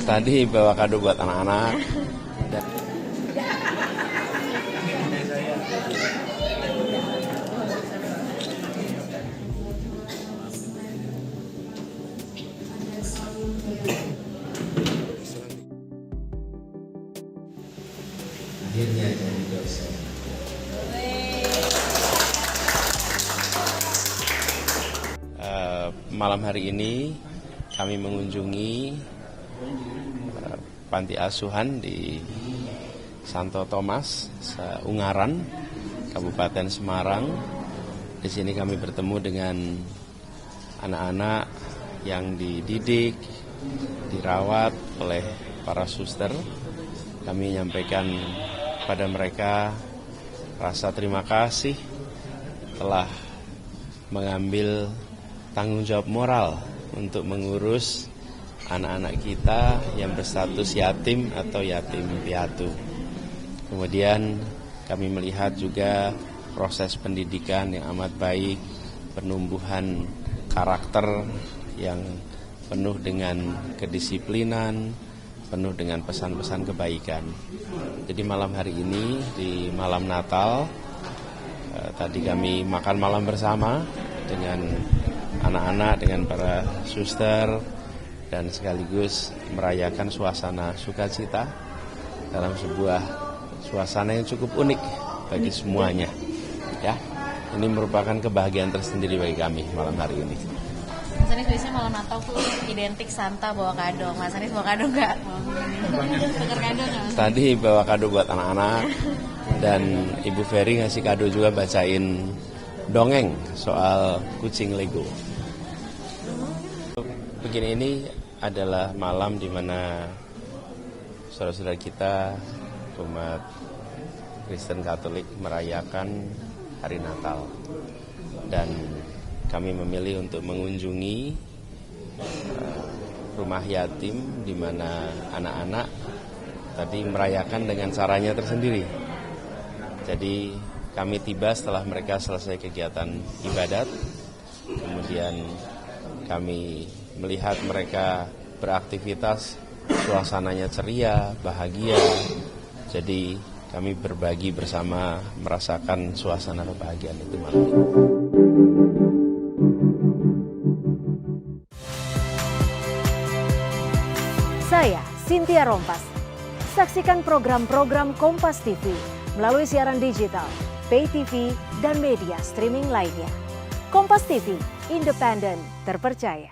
Tadi bawa kado buat anak-anak. Akhirnya jadi dosen. Malam hari ini kami mengunjungi panti asuhan di Santo Thomas, Ungaran, Kabupaten Semarang. Di sini kami bertemu dengan anak-anak yang dididik, dirawat oleh para suster. Kami menyampaikan pada mereka rasa terima kasih telah mengambil tanggung jawab moral untuk mengurus anak-anak kita yang berstatus yatim atau yatim piatu. Kemudian kami melihat juga proses pendidikan yang amat baik, penumbuhan karakter yang penuh dengan kedisiplinan, penuh dengan pesan-pesan kebaikan. Jadi malam hari ini di malam Natal, tadi kami makan malam bersama dengan anak-anak, dengan para suster, dan sekaligus merayakan suasana sukacita dalam sebuah suasana yang cukup unik bagi semuanya. Ya, ini merupakan kebahagiaan tersendiri bagi kami malam hari ini. Mas Anies biasanya malam Natal tuh identik Santa bawa kado. Mas Anies bawa kado nggak? Tukar kado nggak? Tadi bawa kado buat anak-anak dan Ibu Ferry ngasih kado juga, bacain dongeng soal kucing Lego. Begini, ini adalah malam di mana saudara-saudara kita umat Kristen Katolik merayakan hari Natal, dan kami memilih untuk mengunjungi rumah yatim di mana anak-anak tadi merayakan dengan caranya tersendiri. Jadi kami tiba setelah mereka selesai kegiatan ibadat, kemudian kami melihat mereka beraktivitas, suasananya ceria, bahagia. Jadi kami berbagi bersama, merasakan suasana kebahagiaan itu malam ini. Saya Cynthia Rompas. Saksikan program-program Kompas TV melalui siaran digital, pay TV, dan media streaming lainnya. Kompas TV, independen, terpercaya.